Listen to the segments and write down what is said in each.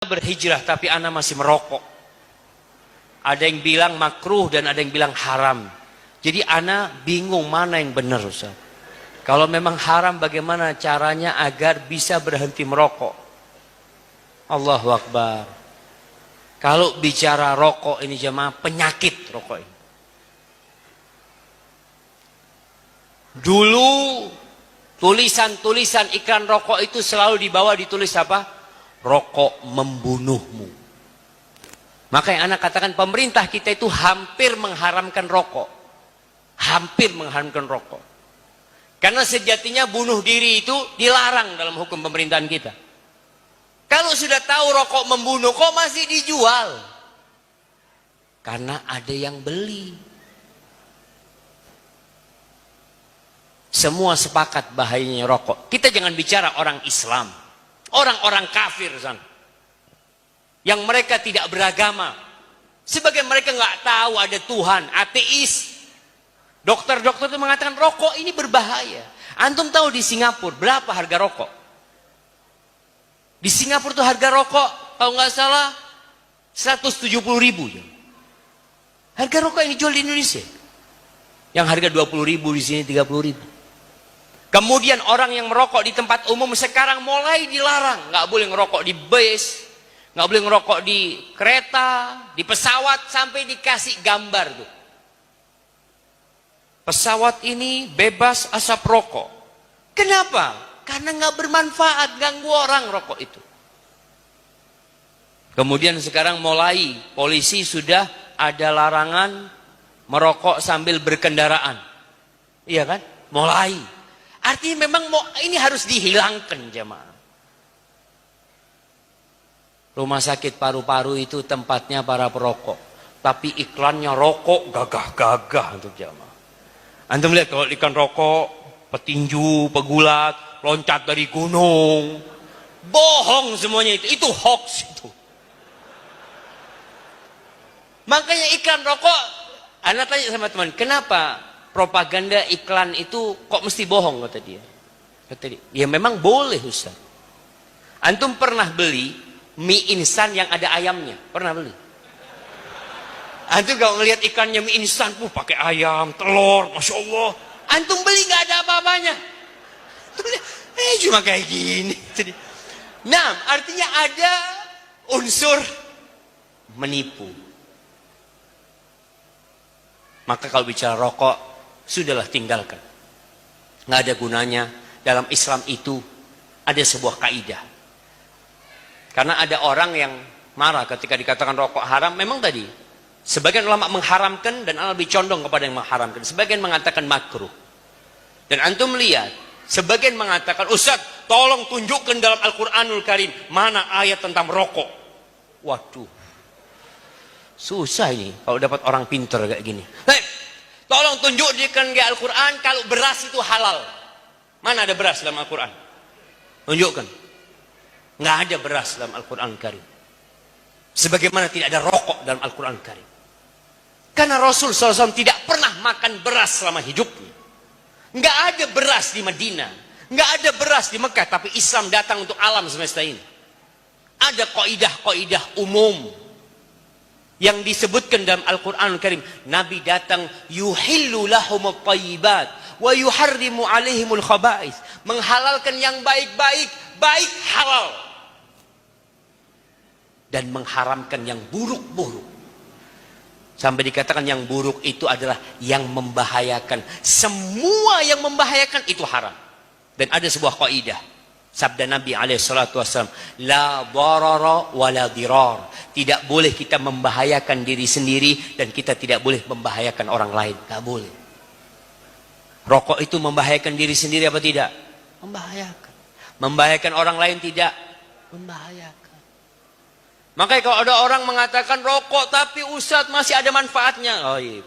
berhijrah tapi ana masih merokok. Ada yang bilang makruh dan ada yang bilang haram. Jadi ana bingung mana yang benar, Ustaz. Kalau memang haram, bagaimana caranya agar bisa berhenti merokok? Allahu Akbar. Kalau bicara rokok ini jemaah, penyakit rokok ini. Dulu tulisan-tulisan iklan rokok itu selalu di bawah ditulis apa? Rokok membunuhmu. Maka yang anak katakan, pemerintah kita itu hampir mengharamkan rokok. Hampir mengharamkan rokok. Karena sejatinya bunuh diri itu dilarang dalam hukum pemerintahan kita. Kalau sudah tahu rokok membunuh, kok masih dijual? Karena ada yang beli. Semua sepakat bahayanya rokok. Kita jangan bicara orang Islam. Orang-orang kafir sana. Yang mereka tidak beragama. Sebagian mereka nggak tahu ada Tuhan, ateis. Dokter-dokter itu mengatakan rokok ini berbahaya. Antum tahu di Singapura berapa harga rokok? Di Singapura tuh harga rokok kalau nggak salah 170.000. Harga rokok yang dijual di Indonesia. Yang harga 20.000 di sini 30.000. Kemudian orang yang merokok di tempat umum sekarang mulai dilarang. Nggak boleh ngerokok di bus, nggak boleh ngerokok di kereta, di pesawat, sampai dikasih gambar tuh. Pesawat ini bebas asap rokok. Kenapa? Karena nggak bermanfaat, ganggu orang rokok itu. Kemudian sekarang mulai polisi sudah ada larangan merokok sambil berkendaraan. Iya kan? Mulai. Artinya memang ini harus dihilangkan jemaah. Rumah sakit paru-paru itu tempatnya para perokok. Tapi iklannya rokok gagah-gagah untuk jemaah. Antum lihat kalau ikan rokok, petinju, pegulat, loncat dari gunung. Bohong semuanya itu hoax itu. Makanya iklan rokok, anak tanya sama teman, kenapa propaganda iklan itu kok mesti bohong kata dia? Kata dia, ya memang boleh Ustaz. Antum pernah beli mie instan yang ada ayamnya? Pernah beli? Antum kalau ngelihat ikannya mie instan, pakai ayam, telur, Masya Allah. Antum beli nggak ada apa-apanya. Cuma kayak gini. Nah, artinya ada unsur menipu. Maka kalau bicara rokok, sudahlah tinggalkan. Nggak ada gunanya. Dalam Islam itu ada sebuah kaidah. Karena ada orang yang marah ketika dikatakan rokok haram. Memang tadi sebagian ulama mengharamkan dan lebih condong kepada yang mengharamkan. Sebagian mengatakan makruh. Dan antum lihat, sebagian mengatakan, Ustaz, tolong tunjukkan dalam Al-Quranul Karim mana ayat tentang rokok. Waduh, susah ini kalau dapat orang pinter kayak gini. Tolong tunjukkan di Al-Quran kalau beras itu halal. Mana ada beras dalam Al-Quran? Tunjukkan. Nggak ada beras dalam Al-Quran Karim. Sebagaimana tidak ada rokok dalam Al-Quran Karim. Karena Rasul SAW tidak pernah makan beras selama hidupnya. Nggak ada beras di Madinah. Nggak ada beras di Mekah. Tapi Islam datang untuk alam semesta ini. Ada kaidah-kaidah umum yang disebutkan dalam Al-Quran Karim. Nabi datang, yuhillu lahumut thayyibat wa yuharrimu alaihimul khaba'is. Menghalalkan yang baik-baik, baik halal. Dan mengharamkan yang buruk-buruk. Sampai dikatakan yang buruk itu adalah yang membahayakan. Semua yang membahayakan itu haram. Dan ada sebuah kaidah. Sabda Nabi SAW, la darara wa la dirar. Tidak boleh kita membahayakan diri sendiri dan kita tidak boleh membahayakan orang lain. Tidak boleh. Rokok itu membahayakan diri sendiri apa tidak? Membahayakan. Membahayakan orang lain tidak? Membahayakan. Makanya kalau ada orang mengatakan rokok tapi Ustadz masih ada manfaatnya. Oh iya.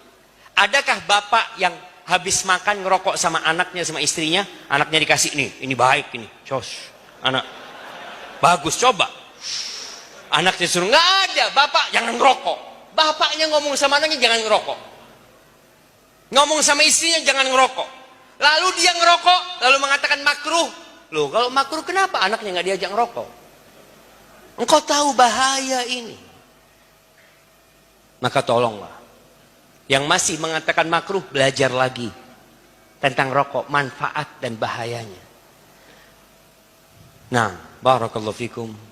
Adakah bapak yang habis makan ngerokok sama anaknya, sama istrinya, anaknya dikasih ini baik ini, cos, anak, bagus coba. Anaknya suruh nggak ada, bapak jangan ngerokok. Bapaknya ngomong sama anaknya jangan ngerokok. Ngomong sama istrinya jangan ngerokok. Lalu dia ngerokok, lalu mengatakan makruh. Loh kalau makruh kenapa anaknya nggak diajak ngerokok? Engkau tahu bahaya ini. Maka tolonglah. Yang masih mengatakan makruh, belajar lagi tentang rokok, manfaat dan bahayanya. Nah, barakallahu fikum.